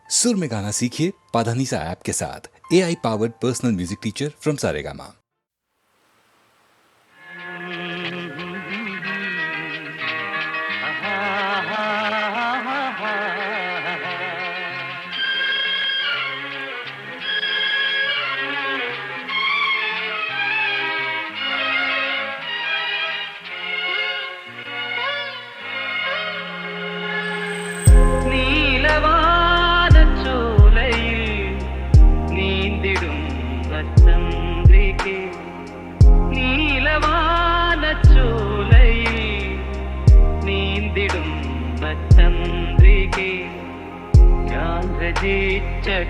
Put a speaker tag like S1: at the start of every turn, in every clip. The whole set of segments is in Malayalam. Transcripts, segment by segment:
S1: सुर में गाना सीखिए पाधानीसा ऐप के साथ। AI powered personal music teacher from Saregama.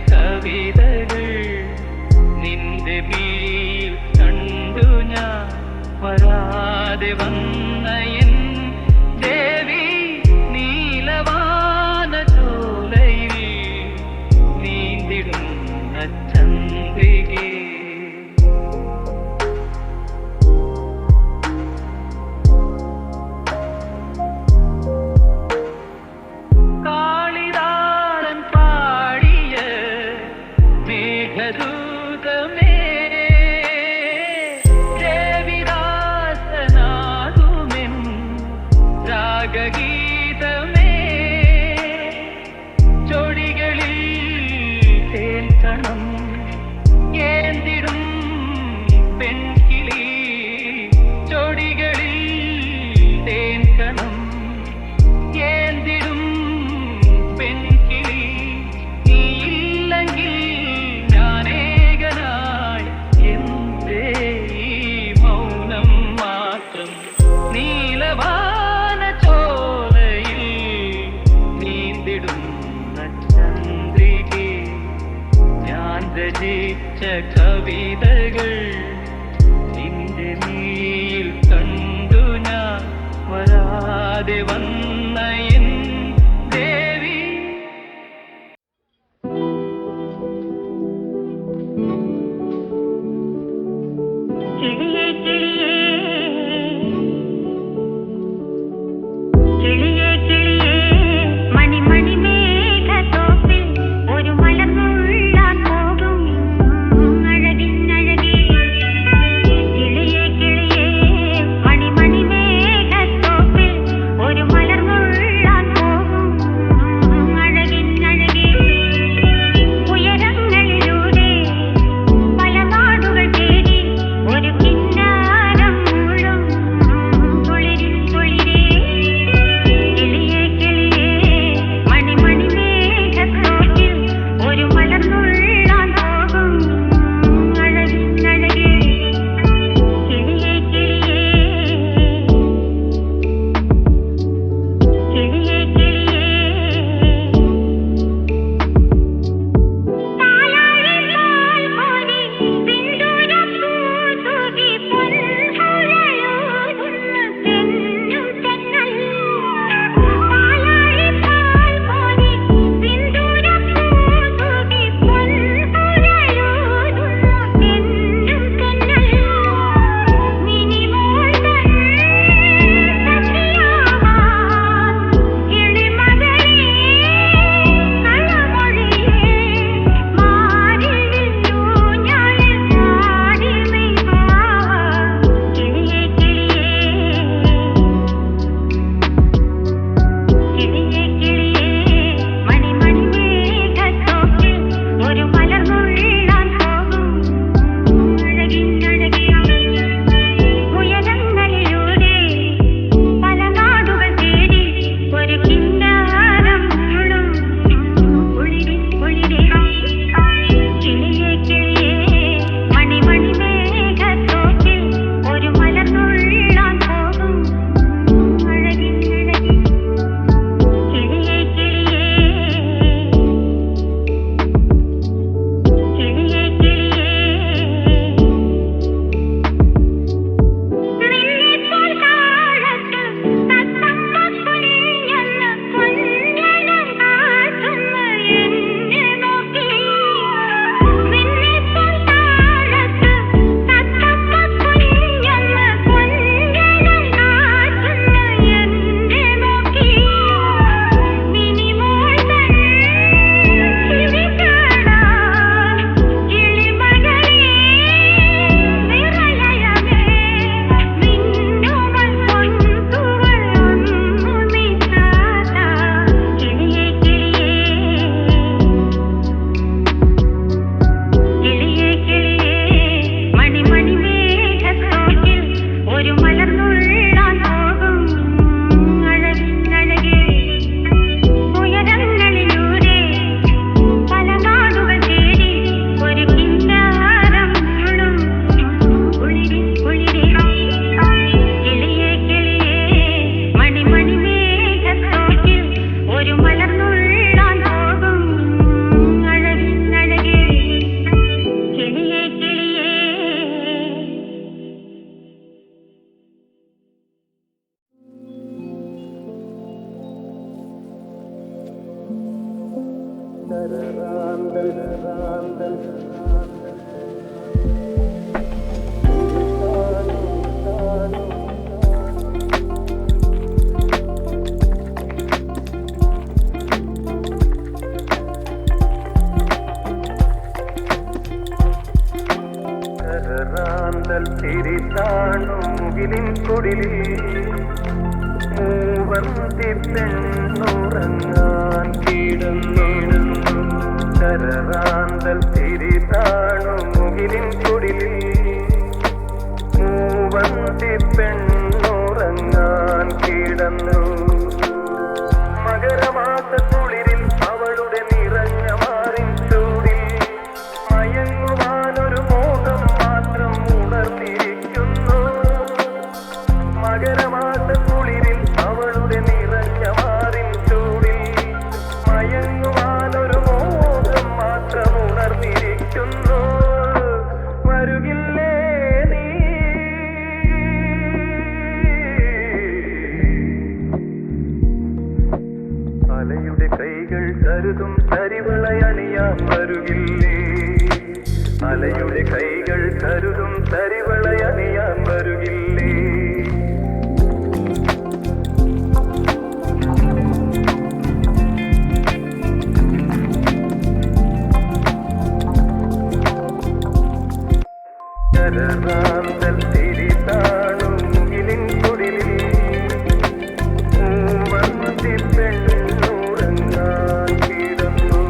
S2: കവിതകൾ നിന്റെ മിഴിയിൽ കണ്ടു ഞാൻ വരാതെ വന്ന എൻ ദേവി നീലവാന ചോലയിൽ നീന്തിടുന്ന ചന്ദ്രികേ. ഗീതമേ ചൊടികളിൽ തേൻകണം ഏന്തിടും പെൺകിളി, ചൊടികളിൽ തേൻകണം ഏന്തിടും പെൺകിളി. നീയില്ലെങ്കിൽ ഞാനേകനായി എന്തേ ഈ മൗനം മാത്രം. നീലവാ രചിച്ച കവിതകൾ നിന്റെ മിഴിയിൽ കണ്ടു ഞാൻ വരാതെ വന്ന എൻ ദേവി. കിളിയേ കിളിയേ കിളിയേ കിളിയേ മണിമണി മേഘത്തോപ്പിൽ ഒരു മലർന്നു ഒരു മലർന്നുള്ളാൻ
S3: മുകിലിൻ കുടിലിൽ മൂവന്തി പെണ്ണുറങ്ങാൻ കിടന്നിടുന്നു കരറാന്തൽ തിരിതാണു മുകിലിൻ കുടിലിൽ മൂവന്തി പെണ്ണുറങ്ങാൻ കിടന്നു മകരമാസ കുളിരിൽ അവളുടെ നിറഞ്ഞ മാറിൻ ചൂടിൽ മയങ്ങുവാനൊരു മോഹം മാത്രം ഉണർന്നിരിക്കുന്നു മകരമാസ കുളിരിൽ അവളുടെ നിറഞ്ഞ മാറിൻ ചൂടിൽ മയങ്ങുവാനൊരു മോഹം മാത്രം ഉണർന്നിരിക്കുന്നു വരുകില്ലേ നീ അലയുടെ കൈകൾ കരുതും തരിവളയണിയാൻ വരുകില്ലേ അലയുടെ കൈകൾ കരുതും തരിവളയണിയാൻ വരുകില്ലേ കരറാന്തൽ തിരിതാണു മുകിലിൻ കുടിലിൽ മൂവന്തി പെണ്ണുറങ്ങാൻ കിടന്നു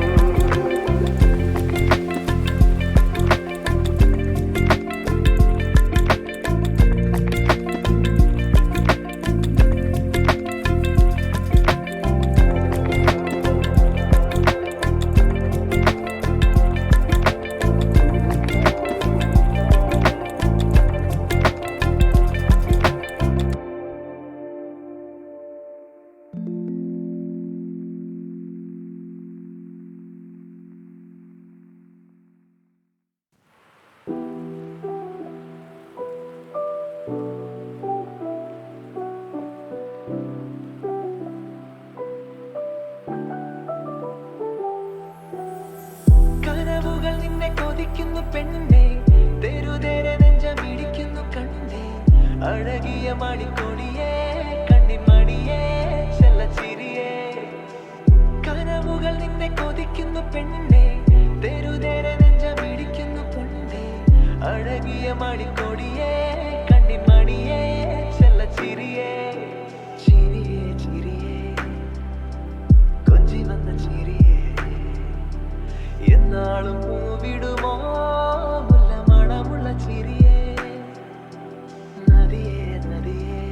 S4: കനവുകൾ നിന്നെ കൊതിക്കുന്നു പെണ്ണേ തെരുതേരെ നെഞ്ചമിടിക്കുന്നു കണ്ണേ അഴകിയ മണിക്കൊടിയേ കണ്ണിമണിയേ ചെല്ലച്ചിരിയേ കനവുകൾ നിന്നെ കൊതിക്കുന്നു പെണ്ണേ തെരുതേരെ നെഞ്ചമിടിക്കുന്നു കണ്ണേ അഴകിയ മണിക്കൊടിയേ കണ്ണിമണിയേ ചെല്ലച്ചിരിയേ ചിരിയേ ചിരിയേ കൊഞ്ചി വന്ന ചിരിയേ എന്നാളും പൂവിടുമോ മുല്ല മണമുള്ള ചിരിയേ നദിയേ നദിയേ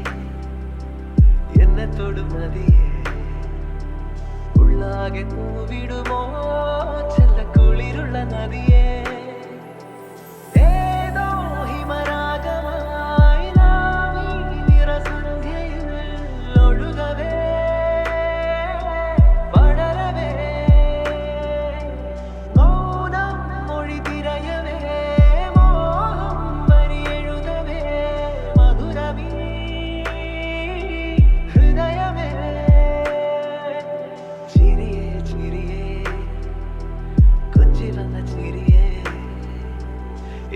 S4: എന്നെ തൊടും നദിയേ ഉള്ളാകെ പൂവിടുമോ ചെല്ല കുളിരുള്ള നദിയേ ഏതോ ഹിമരാഗമായി നാം ഈ നിറസന്ധ്യയിൽ ഒഴുകവേ പടരവേ മൗനം മൊഴി തിരയവേ മോഹം വരിയെഴുതവേ മധുരമീ ഹൃദയമേ ചിരിയേ ചിരിയേ കൊഞ്ചി വന്ന ചിരിയേ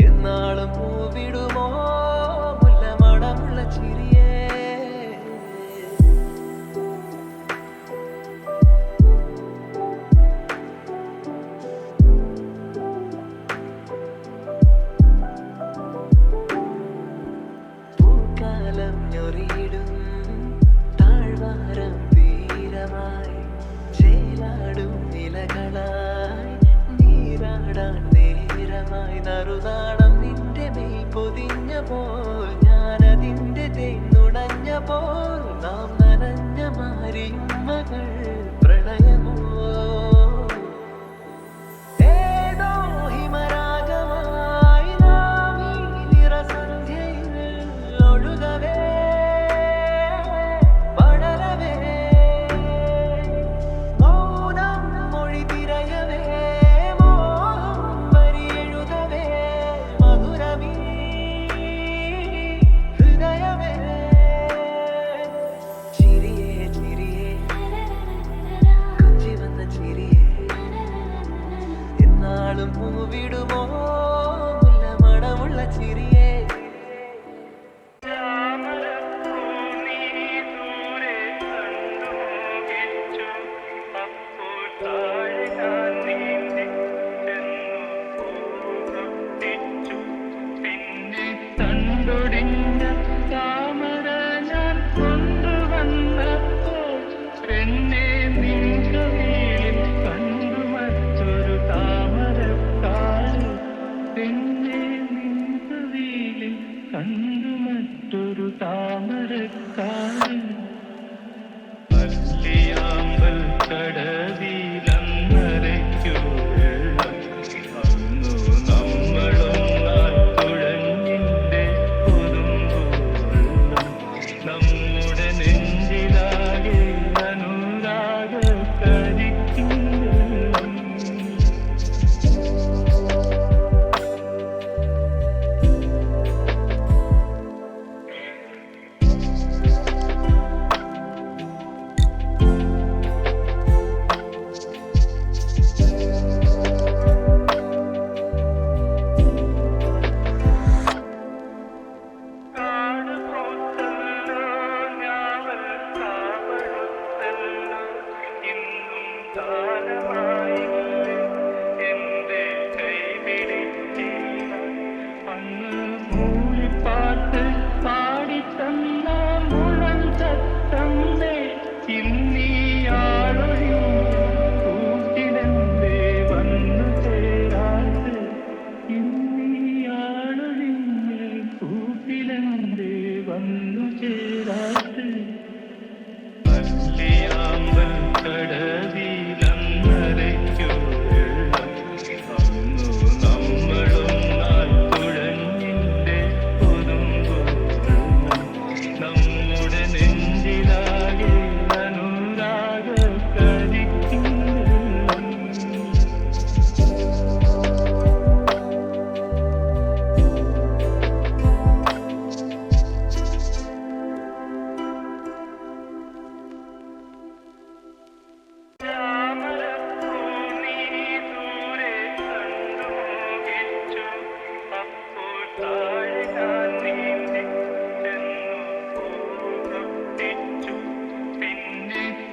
S4: എന്നാളും പൂവിടുമോ മുല്ല മണമുള്ള ചിരിയേ പൂക്കാലം ഞൊറിയിടും താഴ്വാരം തീരമായി ചേലാടും നിലകളായി നീരാടാൻ നേരമായി നറുനാണം നിന്റെ മെയ് പൊതിഞ്ഞ പോൽ ഞാനതിന്റെ തേന്നുടഞ്ഞ പോൽ നാം നനഞ്ഞ മാരിയുമ്മകൾ പ്രണയമോ ഏതോ ഹിമരാഗമായി നാം ഈ നിറസന്ധ്യയിൽ ഒഴുകവേ പടരവേ മൗനം മൊഴി തിരയവേ മോഹം വരിയെഴുതവേ മധുരമീ നാളും പൂവിടുമോ മുല്ല മണമുള്ള ചിരിയേ
S3: തണ്ടൊടിഞ്ഞ താമര ഞാൻ കൊണ്ടുവന്നപ്പോൾ എന്നെ നിൻകവിളിൽ കണ്ടു മറ്റൊരു താമരക്കാട് എന്നെ നിൻകവിളിൽ കണ്ടു മറ്റൊരു താമരക്കാട് അല്ലിയാമ്പൽ കടവിലന്നരയ്ക്കു വെള്ളം അന്നു നമ്മളൊന്നാൽ തുഴഞ്ഞിന്റെ പുതുമ്പുവെള്ളം നമ്മുടെ നെഞ്ചിലാകെ അനുരാഗ കരിക്കും വെള്ളം കാട് പൂത്തല്ലോ ഞാവൽ കാവടുത്തല്ലോ ഇന്നും കാലമായില്ലേ എന്റെ കൈപിടിച്ചില്ല അന്ന് മൂളിപ്പാട്ട് പാടിത്തന്ന മുഴൽ തത്തമ്മേ ഇന്നീയാളൊഴി കൂട്ടിലെന്തേ വന്നു ചേരാത് ഇന്നീയാളൊഴിഞ്ഞ് കൂട്ടിലെന്തേ വന്നു ചേരാത് അല്ലിയാമ്പൽ കടവിലന്നരയ്ക്കു വെള്ളം അന്നു നമ്മളൊന്നാൽ തുഴഞ്ഞിന്റെ പുതുമ്പുവെള്ളം നമ്മുടെ നെഞ്ചിലാകെ അനുരാഗ കരിക്കും വെള്ളം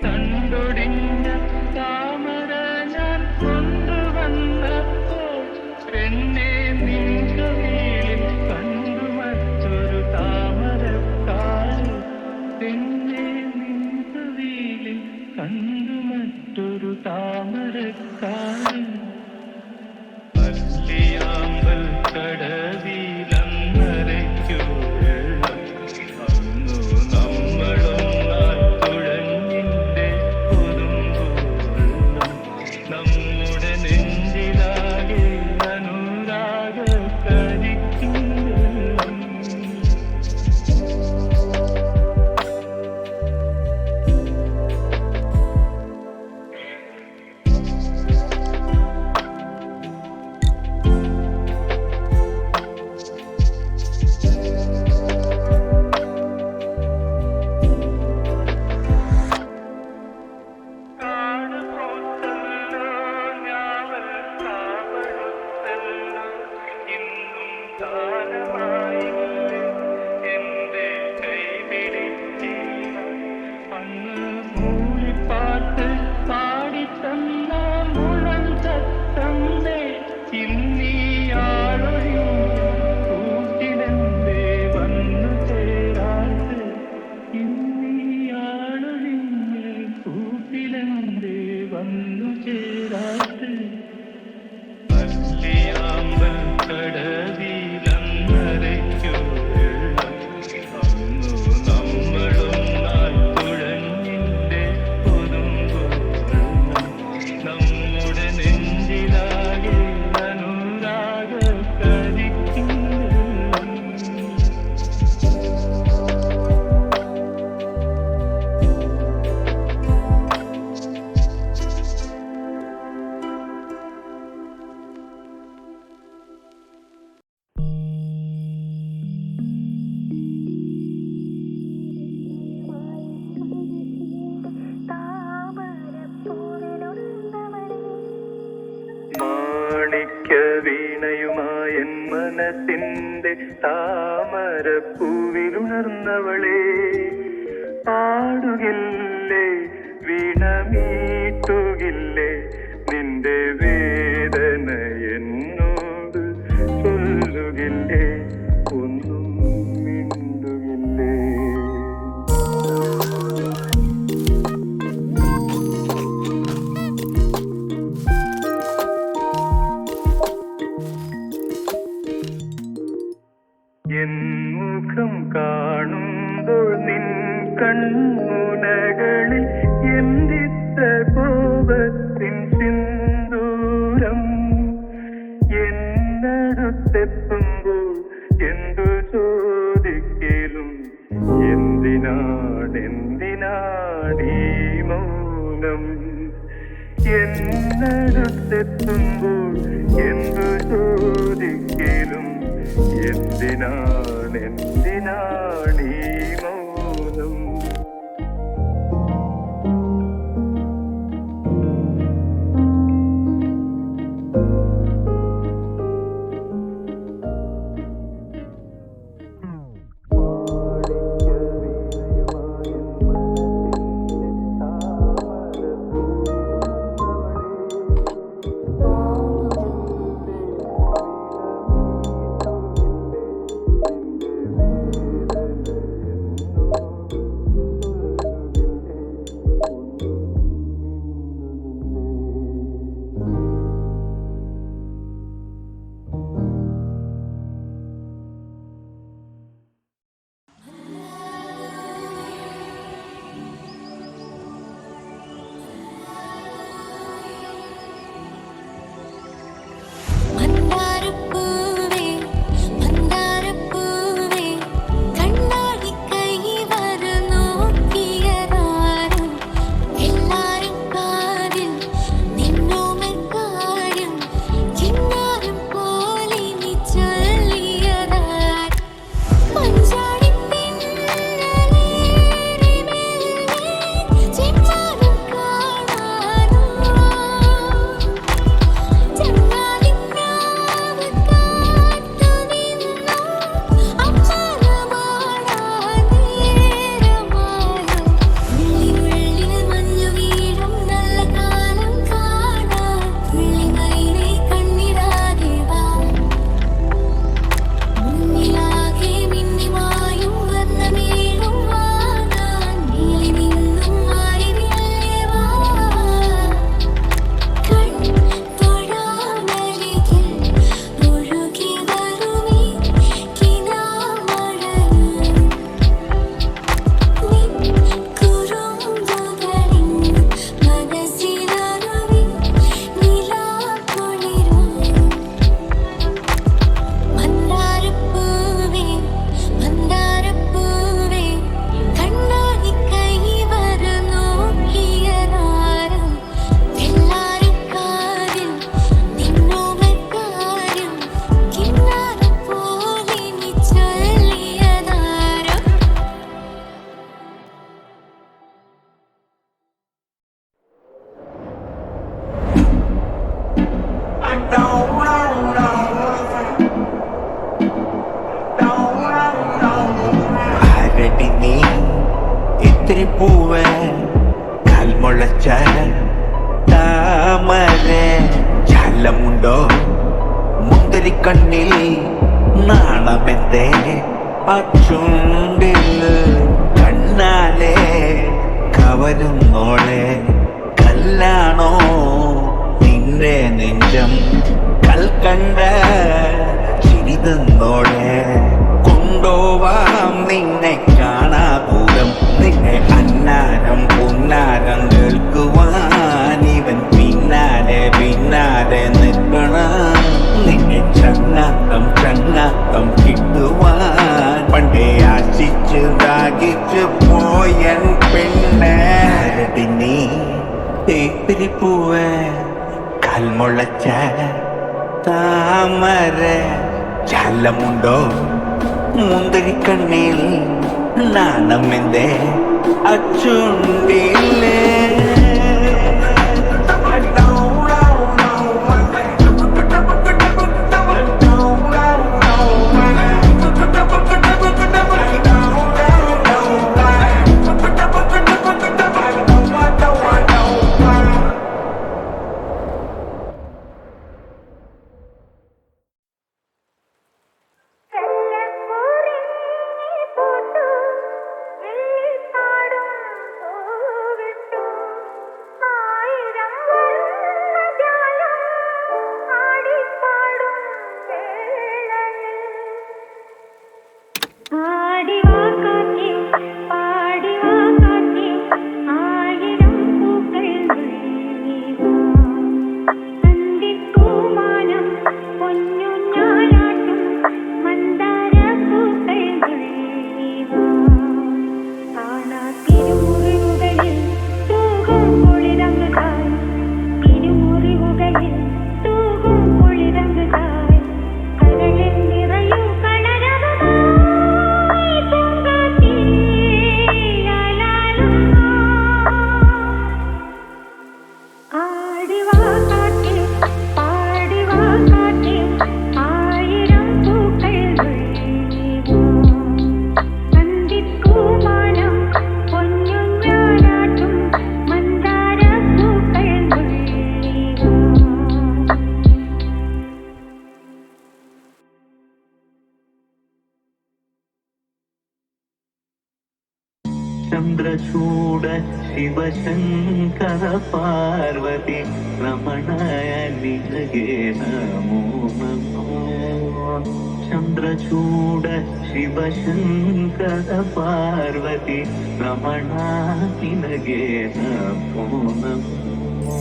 S3: തണ്ടൊടിഞ്ഞ താമര ഞാൻ കൊണ്ടുവന്നപ്പോൾ എന്നെ നിൻകവിളിൽ കണ്ടു മറ്റൊരു താമരക്കാട് എന്നെ നിൻകവിളിൽ കണ്ടു മറ്റൊരു താമരക്കാട് അല്ലിയാമ്പൽ കടവിലന്നരയ്ക്കു വെള്ളം അന്നു നമ്മളൊന്നാൽ തുഴഞ്ഞിന്റെ പുതുമ്പുവെള്ളം നമ്മുടെ നെഞ്ചിലാകെ അനുരാഗ കരിക്കും വെള്ളം വീണയുമായൻ മനസ്സിന്റെ താമരപ്പൂവിലുണർന്നവളെ പാടുകില്ലേ വീണമീട്ടുകില്ലേ നിന്റെ വേദന എന്നോട് ചൊല്ലുകില്ലേ ഒന്നും മിണ്ടുകില്ലേ. എൻ മുഖം കാണുമ്പോൾ നിൻ കൺമുനകളിൽ എന്തിത്ത കോപത്തിൻ സിന്ദൂരം എന്നടുത്തെത്തുമ്പോൾ എന്തു ചോദിക്കലും എന്തിനാണീ മൗനം എന്നടുത്തെത്തുമ്പോൾ എന്തു ചോദിക്കലും എന്തിനാണീ മൗനം.
S5: പൂവേ കാൽമുളച്ച താമര ജലമുണ്ടോ മുന്തിരിക്കണ്ണിൽ നാണമെന്തേ അച്ചുണ്ടിൽ കണ്ണാലെ കവരുന്നോളെ കല്ലാണോ നിന്റെ നെഞ്ചം കൽക്കണ്ട ചിരിതന്നോളെ കൊണ്ടോവാം നിന്നെ കാണാപൂരം നിന്നെ അന്നാരം പുന്നാരം കേൾക്കുവാൻ ഇവൻ പിന്നാലെ പിന്നാലെ നിൽക്കണ നിന്നെ ചങ്ങാത്തം കിട്ടുവാൻ പണ്ടേ ആശിച്ച് ദാഹിച്ച് പോയൻ പെണ്ണെ നീ തേപ്പിരിപ്പൂവേ കാൽമുളച്ച താമര ജലമുണ്ടോ മുന്തിരിക്കണ്ണിൽ നാണമെന്തേ അച്ചുണ്ടില്ലേ
S6: ಚಂದ್ರಚೂಡ ಶಿವಶಂಕರ ಪಾರ್ವತಿ ರಮಣಯ ನಿನಗೆ ನಮೋ ನಮೋ ಚಂದ್ರಚೂಡ ಶಿವಶಂಕರ ಪಾರ್ವತಿ ರಮಣ ನಿನಗೆ ನಮೋ ನಮೋ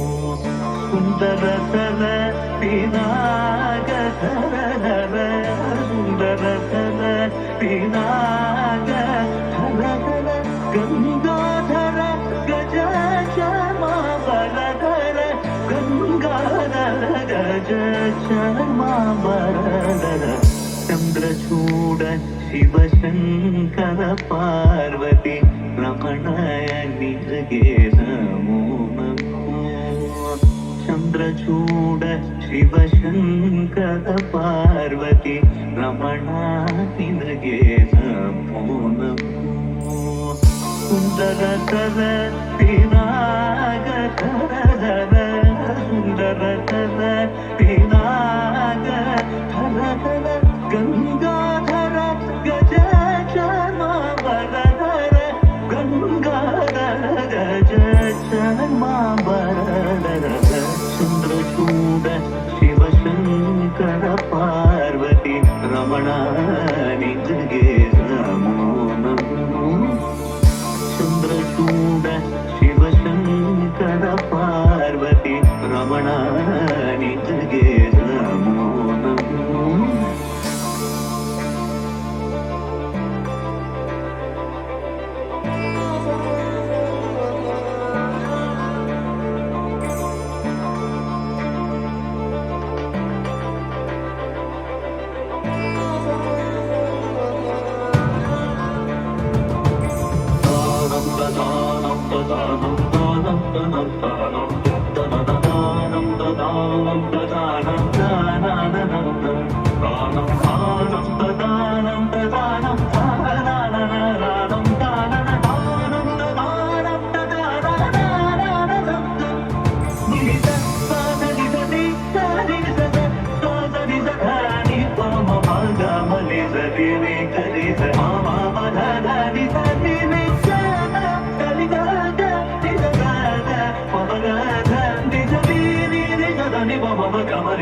S6: ಸುಂದರತರ ಪಿನಾಗಧರ ಸುಂದರತರ ಪಿನಾಗ ಹರಹರ ಗಂಗಾಧರ ಗಜ ಚಾಮಾಬರಧರ ಗಂಗಾಧರ ಗಜ ಚಾಮಾಬರಧರ ಚಂದ್ರಚೂಡ ಶಿವಶಂಕರ ಪಾರ್ವತಿ ರಮಣಯ ನಿನಗೆ ನಮೋ ನಮೋ ಚಂದ್ರಚೂಡ ಶಿವಶಂಕರ ಪಾರ್ವತಿ ರಮಣ ನಿನಗೆ ನಮೋ ನಮೋ ಸುಂದರತರ ಪಿನಾಗಧರ ಸುಂದರತರ ಪಿನಾಗ ಹರಹರ ಗಂಗಾಧರ ಗಜ ಚಾಮಾಬರಧರ ಗಂಗಾಧರ ಗಜ ಚಾಮಾಬರಧರ ಚಂದ್ರಚೂಡ ಶಿವಶಂಕರ ಪಾರ್ವತಿ ರಮಣ ನಿನಗೆ ನಮೋ ನಮೋ ಚಂದ್ರಚೂಡ ಶಿವಶಂಕರ ಪಾರ್ವತಿ ರಮಣ ನಿನಗೆ ನಮೋ ನಮೋ Come on,